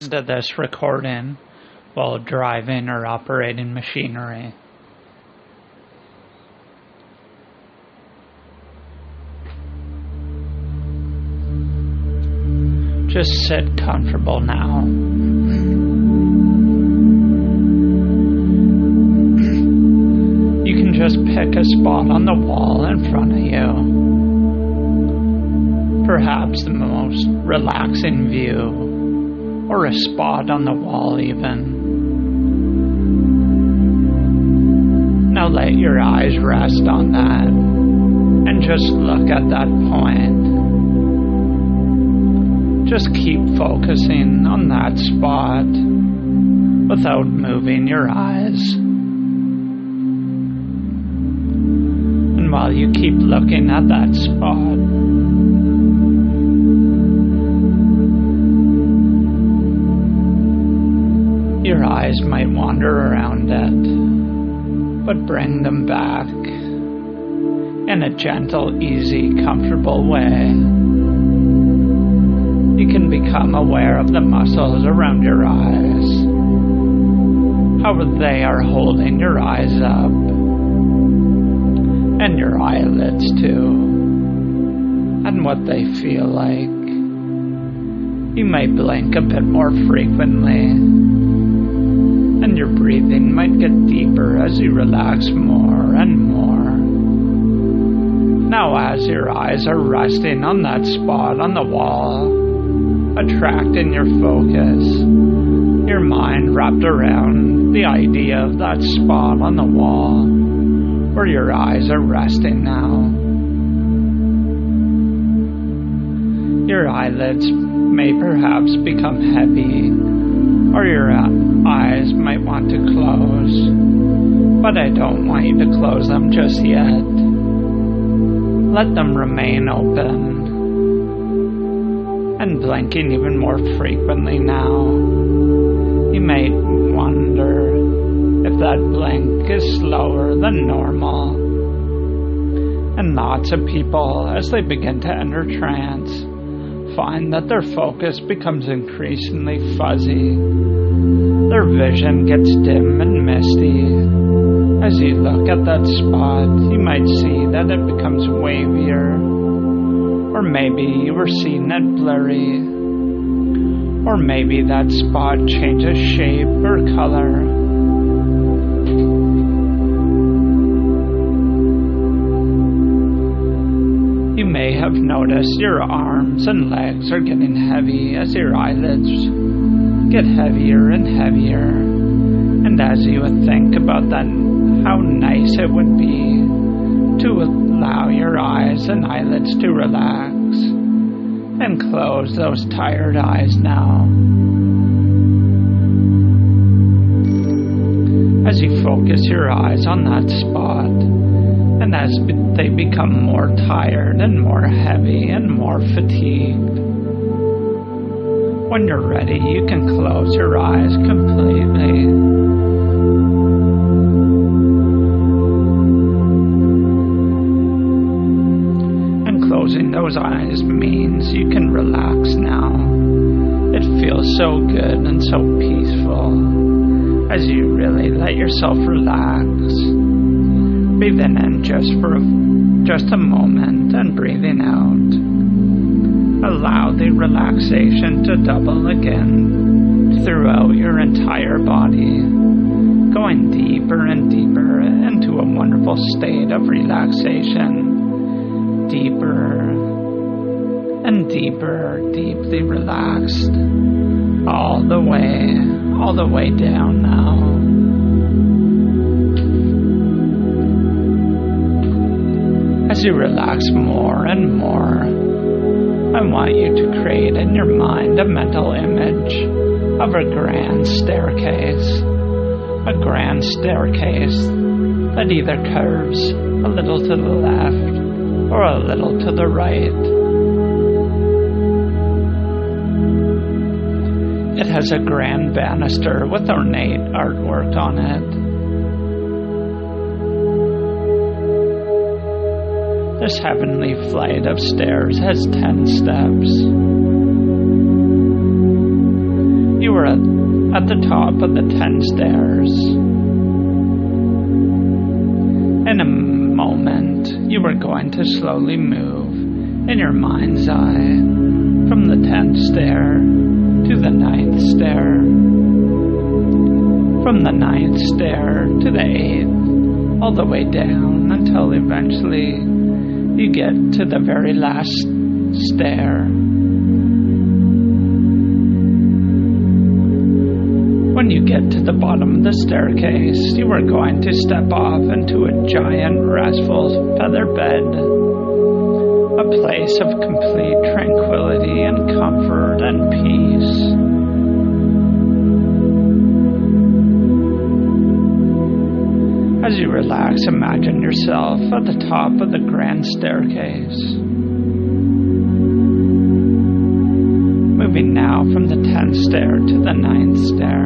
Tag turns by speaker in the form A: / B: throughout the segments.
A: To this recording while driving or operating machinery. Just sit comfortable now. You can just pick a spot on the wall in front of you. Perhaps the most relaxing view, or a spot on the wall even. Now let your eyes rest on that and just look at that point. Just keep focusing on that spot without moving your eyes. And while you keep looking at that spot, your eyes might wander around it, but bring them back in a gentle, easy, comfortable way. You can become aware of the muscles around your eyes, how they are holding your eyes up, and your eyelids too, and what they feel like. You may blink a bit more frequently, and your breathing might get deeper as you relax more and more. Now as your eyes are resting on that spot on the wall, attracting your focus, your mind wrapped around the idea of that spot on the wall where your eyes are resting now. Your eyelids may perhaps become heavy, or your eyes might want to close, but I don't want you to close them just yet. Let them remain open and blinking even more frequently now. You may wonder if that blink is slower than normal. And lots of people, as they begin to enter trance, find that their focus becomes increasingly fuzzy. Their vision gets dim and misty. As you look at that spot, you might see that it becomes wavier, or maybe you were seeing it blurry, or maybe that spot changes shape or color. You may have noticed your arms and legs are getting heavy as your eyelids get heavier and heavier. And as you would think about that, how nice it would be to allow your eyes and eyelids to relax and close those tired eyes now. As you focus your eyes on that spot, and as they become more tired and more heavy and more fatigued, when you're ready, you can close your eyes completely. And closing those eyes means you can relax now. It feels so good and so peaceful as you really let yourself relax. Breathing in just a moment and breathing out. Allow the relaxation to double again throughout your entire body, going deeper and deeper into a wonderful state of relaxation. Deeper and deeper, deeply relaxed, all the way down now. As you relax more and more, I want you to create in your mind a mental image of a grand staircase. A grand staircase that either curves a little to the left or a little to the right. It has a grand banister with ornate artwork on it. This heavenly flight of stairs has 10 steps. You were at the top of the 10 stairs. In a moment, you were going to slowly move in your mind's eye from the 10th stair to the 9th stair, from the 9th stair to the 8th, all the way down until eventually you get to the very last stair. When you get to the bottom of the staircase, you are going to step off into a giant, restful feather bed, a place of complete tranquility and comfort and peace. As you relax, imagine yourself at the top of the grand staircase. Moving now from the 10th stair to the 9th stair.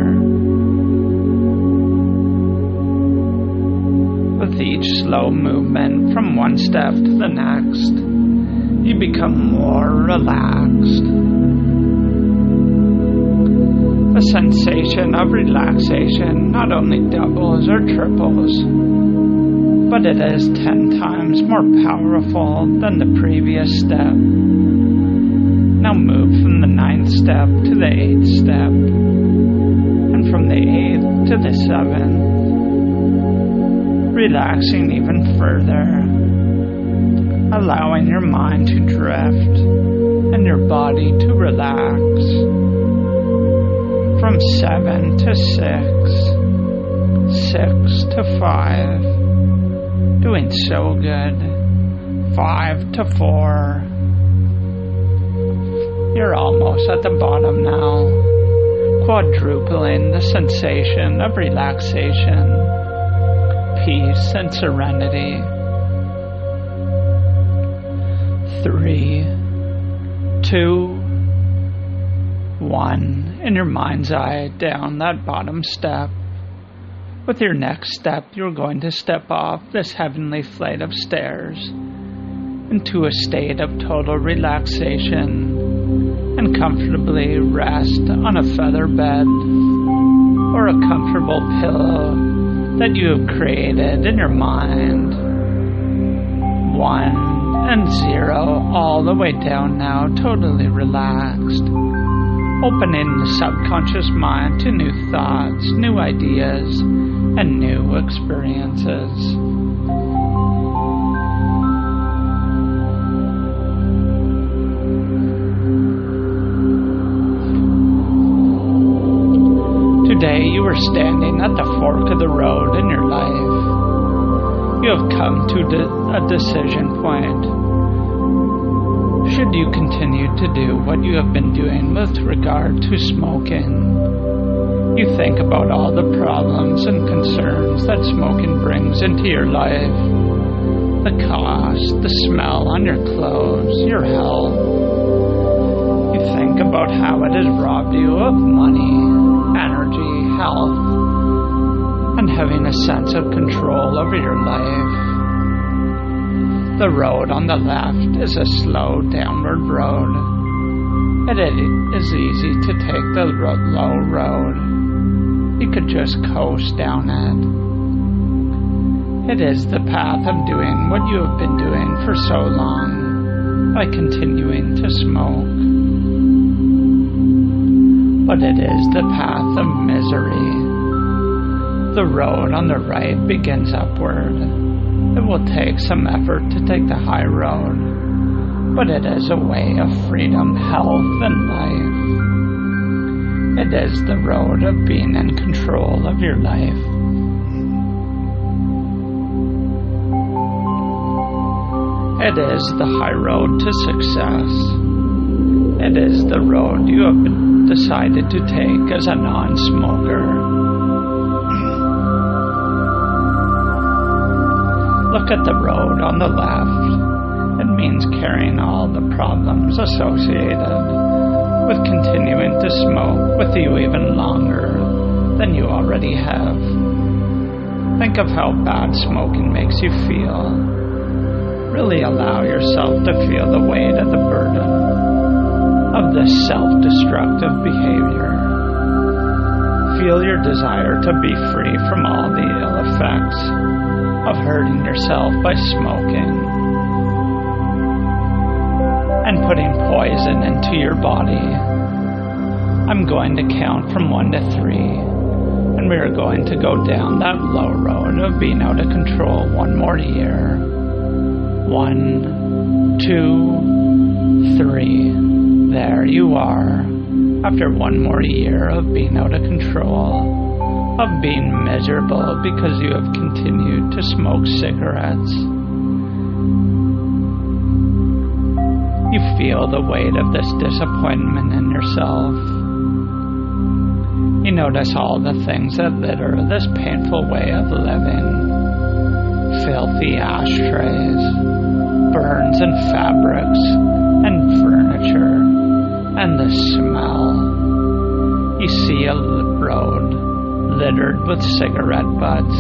A: With each slow movement from one step to the next, you become more relaxed. The sensation of relaxation not only doubles or triples, but it is 10 times more powerful than the previous step. Now move from the 9th step to the 8th step, and from the 8th to the 7th, relaxing even further, allowing your mind to drift and your body to relax. From 7 to 6, 6 to 5, doing so good, 5 to 4, you're almost at the bottom now, quadrupling the sensation of relaxation, peace and serenity. 3, 2, 1, in your mind's eye down that bottom step. With your next step, you're going to step off this heavenly flight of stairs into a state of total relaxation and comfortably rest on a feather bed or a comfortable pillow that you have created in your mind. 1 and 0, all the way down now, totally relaxed. Opening the subconscious mind to new thoughts, new ideas, and new experiences. Today you are standing at the fork of the road in your life. You have come to a decision point. Should you continue to do what you have been doing with regard to smoking? You think about all the problems and concerns that smoking brings into your life. The cost, the smell on your clothes, your health. You think about how it has robbed you of money, energy, health, and having a sense of control over your life. The road on the left is a slow downward road. It is easy to take the low road. You could just coast down it. It is the path of doing what you have been doing for so long by continuing to smoke. But it is the path of misery. The road on the right begins upward. It will take some effort to take the high road, but it is a way of freedom, health, and life. It is the road of being in control of your life. It is the high road to success. It is the road you have decided to take as a non-smoker. Look at the road on the left. It means carrying all the problems associated with continuing to smoke with you even longer than you already have. Think of how bad smoking makes you feel. Really allow yourself to feel the weight of the burden of this self-destructive behavior. Feel your desire to be free from all the ill effects of hurting yourself by smoking and putting poison into your body. I'm going to count from 1 to 3, and we are going to go down that low road of being out of control one more year. 1, 2, 3. There you are. After one more year of being out of control, of being miserable because you have continued to smoke cigarettes. You feel the weight of this disappointment in yourself. You notice all the things that litter this painful way of living. Filthy ashtrays, burns in fabrics and furniture, and the smell. You see a road littered with cigarette butts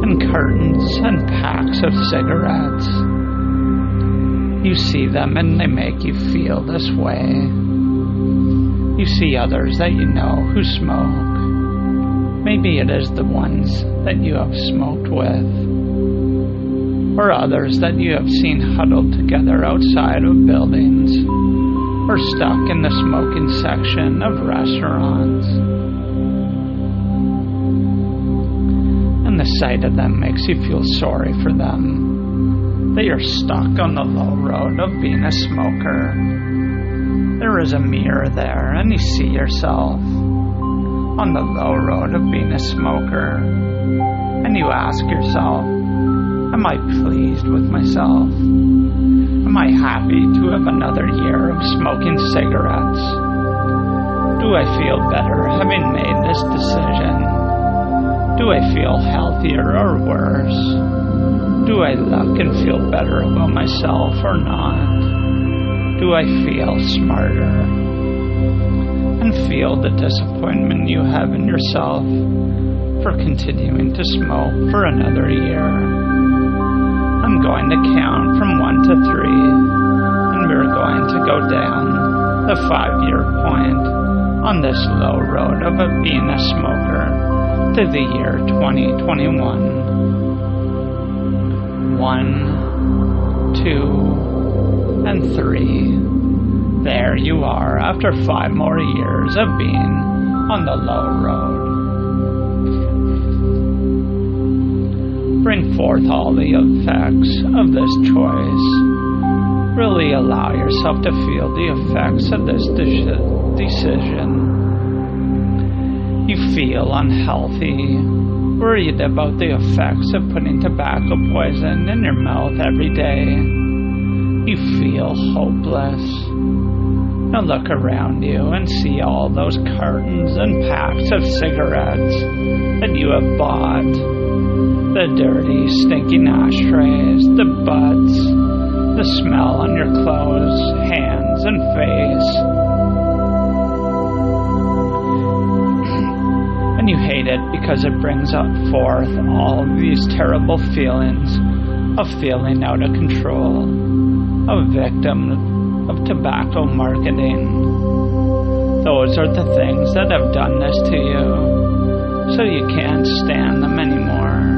A: and curtains and packs of cigarettes. You see them and they make you feel this way. You see others that you know who smoke. Maybe it is the ones that you have smoked with, or others that you have seen huddled together outside of buildings, or stuck in the smoking section of restaurants. And the sight of them makes you feel sorry for them, that you're stuck on the low road of being a smoker. There is a mirror there, and you see yourself on the low road of being a smoker, and you ask yourself, am I pleased with myself? Am I happy to have another year of smoking cigarettes? Do I feel better having made this decision? Do I feel healthier or worse? Do I look and feel better about myself or not? Do I feel smarter? And feel the disappointment you have in yourself for continuing to smoke for another year. I'm going to count from 1 to 3, and we're going to go down the 5-year point on this low road of being a smoker to the year 2021. 1, 2, and 3. There you are after 5 more years of being on the low road. Bring forth all the effects of this choice. Really allow yourself to feel the effects of this decision. You feel unhealthy, worried about the effects of putting tobacco poison in your mouth every day. You feel hopeless. Now look around you and see all those cartons and packs of cigarettes that you have bought. The dirty, stinking ashtrays, the butts, the smell on your clothes, hands, and face. And you hate it because it brings up forth all of these terrible feelings of feeling out of control, a victim of tobacco marketing. Those are the things that have done this to you, so you can't stand them anymore.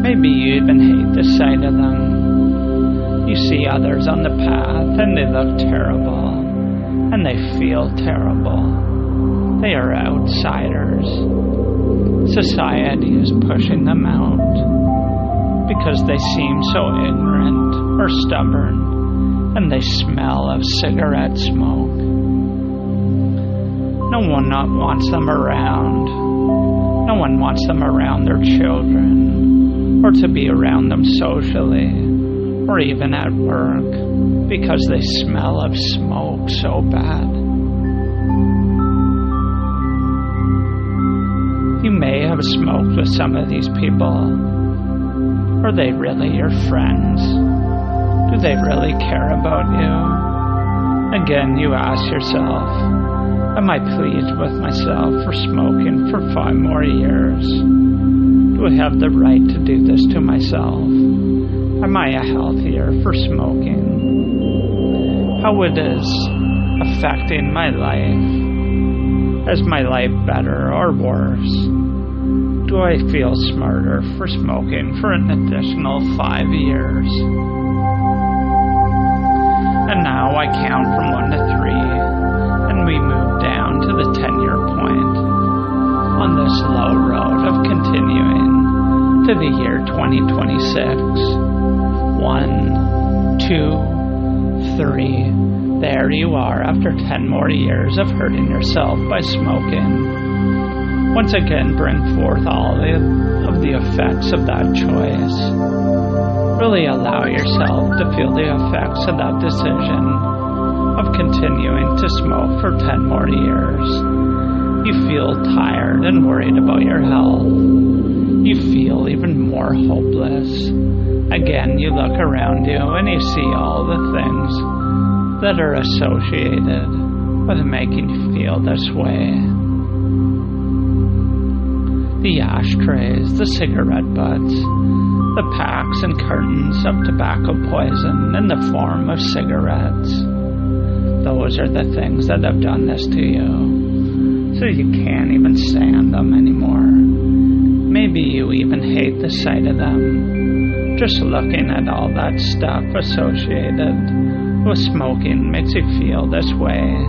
A: Maybe you even hate the sight of them. You see others on the path and they look terrible, and they feel terrible. They are outsiders. Society is pushing them out because they seem so ignorant or stubborn, and they smell of cigarette smoke. No one wants them around. No one wants them around their children, or to be around them socially, or even at work, because they smell of smoke so bad. You may have smoked with some of these people. Are they really your friends? Do they really care about you? Again, you ask yourself, am I pleased with myself for smoking for 5 more years? Do I have the right to do this to myself? Am I healthier for smoking? How it is affecting my life? Is my life better or worse? Do I feel smarter for smoking for an additional 5 years? And now I count from 1 to 3, and we move down to the 10-year point on this slow road of continuing to the year 2026. 1, 2, 3. There you are after 10 more years of hurting yourself by smoking. Once again, bring forth all of the effects of that choice. Really allow yourself to feel the effects of that decision of continuing to smoke for 10 more years. You feel tired and worried about your health. You feel even more hopeless. Again, you look around you and you see all the things that are associated with making you feel this way. The ashtrays, the cigarette butts, the packs and cartons of tobacco poison in the form of cigarettes. Those are the things that have done this to you, so you can't even stand them anymore. Maybe you even hate the sight of them. Just looking at all that stuff associated with smoking makes you feel this way.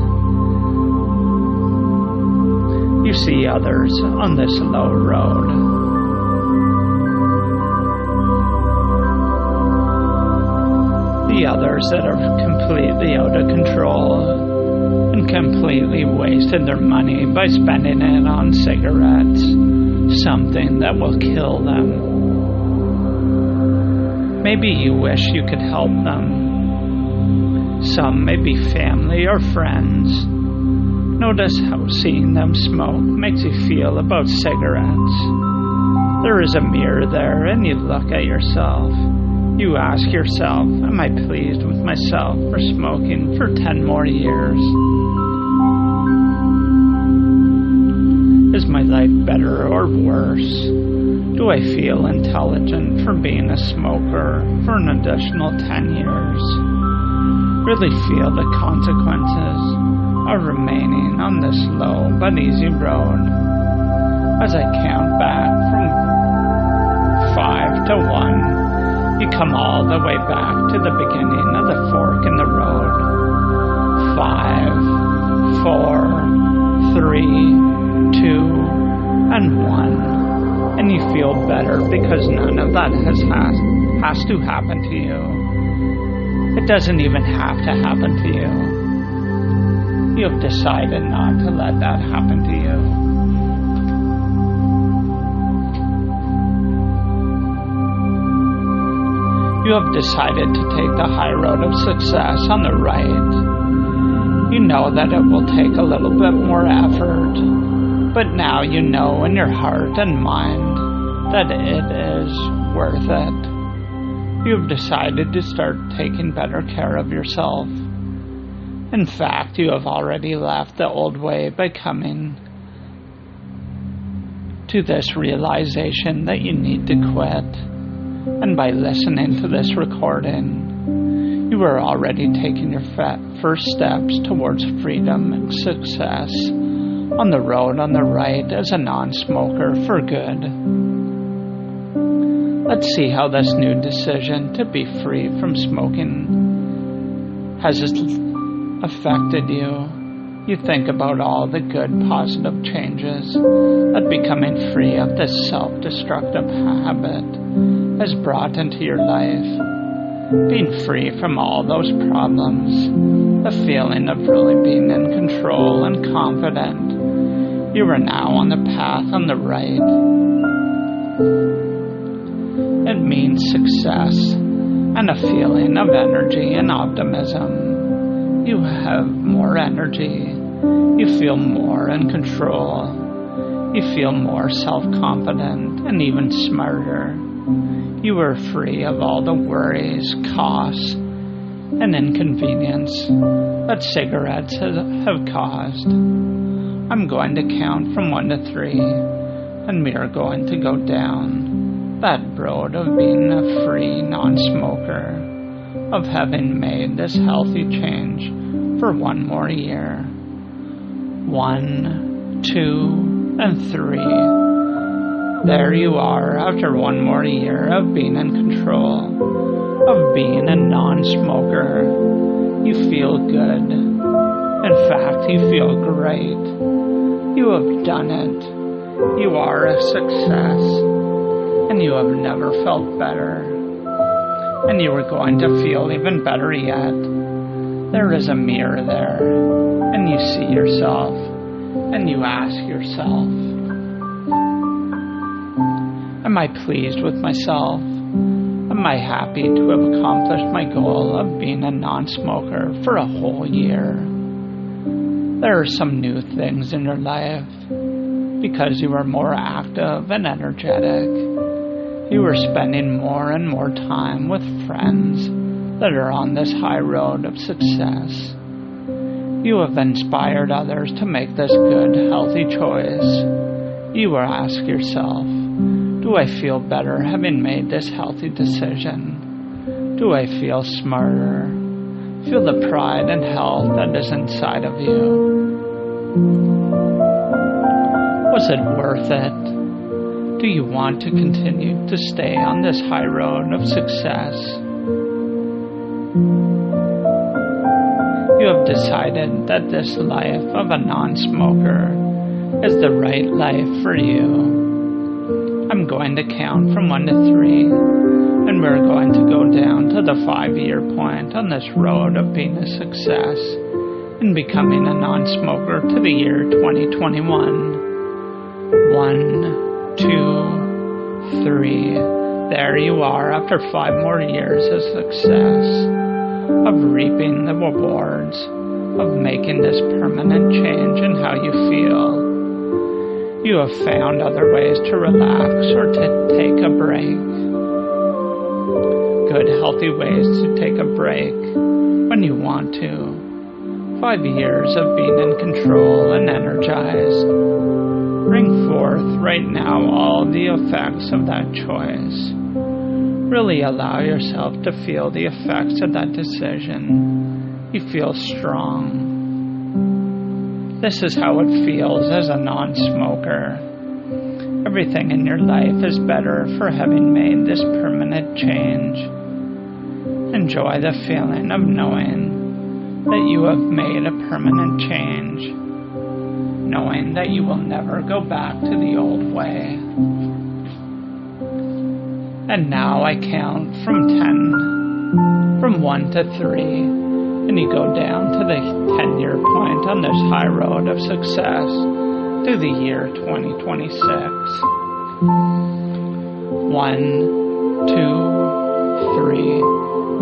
A: You see others on this low road. The others that are completely out of control and completely wasted their money by spending it on cigarettes, something that will kill them. Maybe you wish you could help them. Some may be family or friends. Notice how seeing them smoke makes you feel about cigarettes. There is a mirror there and you look at yourself. You ask yourself, am I pleased with myself for smoking for 10 more years? Is my life better or worse? Do I feel intelligent for being a smoker for an additional 10 years? Really feel the consequences of remaining on this slow but easy road. As I count back from 5 to 1, you come all the way back to the beginning of the fork in the road. 5, 4, 3, 2, and 1. And you feel better because none of that has to happen to you. It doesn't even have to happen to you. You have decided not to let that happen to you. You have decided to take the high road of success on the right. You know that it will take a little bit more effort, but now you know in your heart and mind that it is worth it. You have decided to start taking better care of yourself. In fact, you have already left the old way by coming to this realization that you need to quit. And by listening to this recording, you are already taking your first steps towards freedom and success on the road on the right as a non-smoker for good. Let's see how this new decision to be free from smoking has affected you. You think about all the good, positive changes that becoming free of this self-destructive habit has brought into your life. Being free from all those problems, the feeling of really being in control and confident. You are now on the path on the right. It means success and a feeling of energy and optimism. You have more energy. You feel more in control. You feel more self-confident and even smarter. You are free of all the worries, costs, and inconvenience that cigarettes have caused. I'm going to count from 1 to 3, and we are going to go down that road of being a free non-smoker, of having made this healthy change for 1 more year. 1, 2, and 3. There you are after one more year of being in control, of being a non-smoker. You feel good. In fact, you feel great. You have done it. You are a success. And you have never felt better. And you are going to feel even better yet. There is a mirror there. And you see yourself. And you ask yourself, am I pleased with myself? Am I happy to have accomplished my goal of being a non-smoker for a whole year? There are some new things in your life because you are more active and energetic. You are spending more and more time with friends that are on this high road of success. You have inspired others to make this good, healthy choice. You will ask yourself, do I feel better having made this healthy decision? Do I feel smarter? Feel the pride and health that is inside of you. Was it worth it? Do you want to continue to stay on this high road of success? You have decided that this life of a non-smoker is the right life for you. I'm going to count from 1 to 3, and we're going to go down to the 5-year point on this road of being a success and becoming a non-smoker to the year 2021. 1, 2, 3. There you are after 5 more years of success, of reaping the rewards, of making this permanent change in how you feel. You have found other ways to relax or to take a break. Good, healthy ways to take a break when you want to. 5 years of being in control and energized. Bring forth right now all the effects of that choice. Really allow yourself to feel the effects of that decision. You feel strong. This is how it feels as a non-smoker. Everything in your life is better for having made this permanent change. Enjoy the feeling of knowing that you have made a permanent change, knowing that you will never go back to the old way. And now I count from 1 to 3. And you go down to the 10-year point on this high road of success to the year 2026. 1, 2, 3.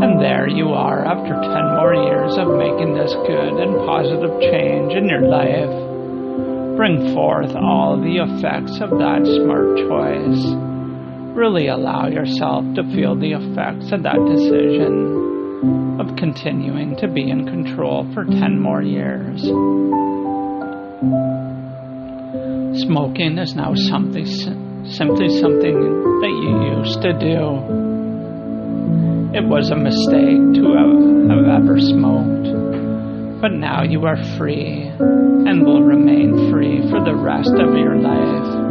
A: And there you are after 10 more years of making this good and positive change in your life. Bring forth all the effects of that smart choice. Really allow yourself to feel the effects of that decision of continuing to be in control for 10 more years. Smoking is now simply something that you used to do. It was a mistake to have ever smoked, but now you are free and will remain free for the rest of your life.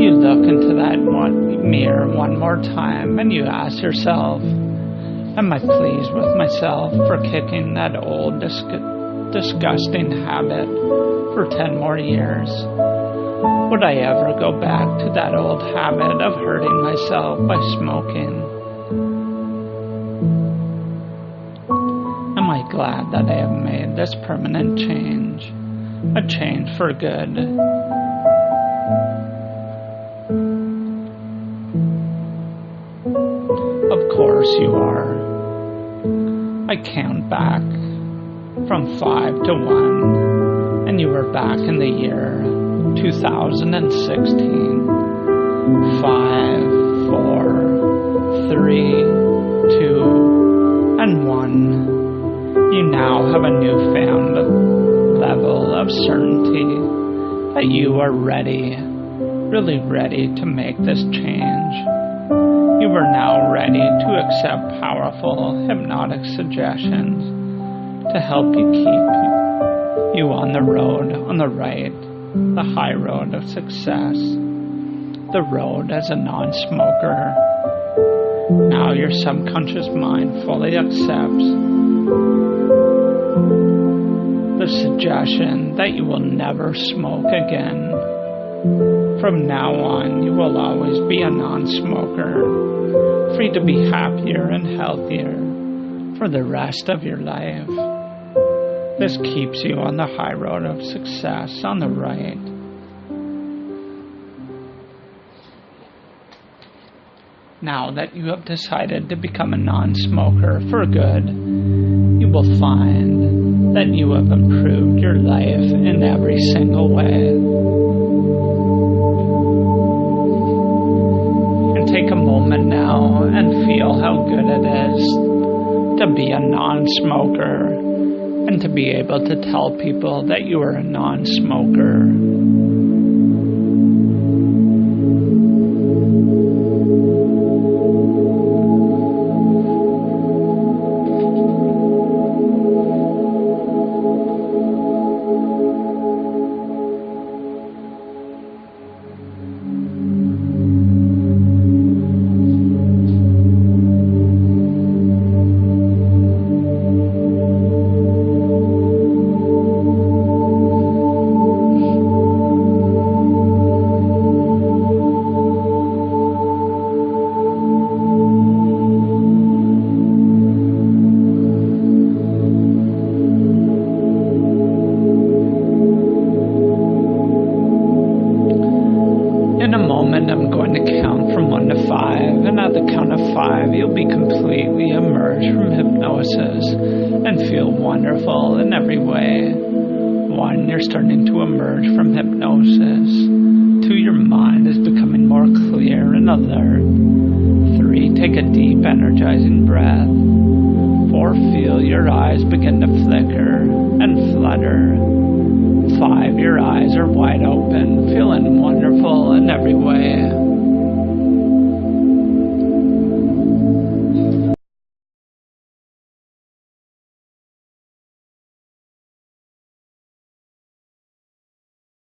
A: You look into that mirror one more time and you ask yourself, am I pleased with myself for kicking that old disgusting habit for 10 more years? Would I ever go back to that old habit of hurting myself by smoking? Am I glad that I have made this permanent change, a change for good? Of course you are. I count back from 5 to 1, and you are back in the year 2016. 5, 4, 3, 2, and 1. You now have a newfound level of certainty that you are ready, really ready to make this change. You are now ready to accept powerful hypnotic suggestions to help you keep you on the road, on the right the high road of success, the road as a non-smoker. Now your subconscious mind fully accepts the suggestion that you will never smoke again. From now on, you will always be a non-smoker, free to be happier and healthier for the rest of your life. This keeps you on the high road of success on the right. Now that you have decided to become a non-smoker for good, you will find that you have improved your life in every single way. And take a moment now and feel how good it is to be a non-smoker and to be able to tell people that you are a non-smoker. In a moment, I'm going to count from 1 to 5, and at the count of 5, you'll be completely immersed from hypnosis and feel wonderful in every way. 1, you're starting to emerge from hypnosis. 2, your mind is becoming more clear and alert. 3, take a deep, energizing breath. 4, feel your eyes begin to flicker and flutter. 5, your eyes are wide open, feeling wonderful in every way.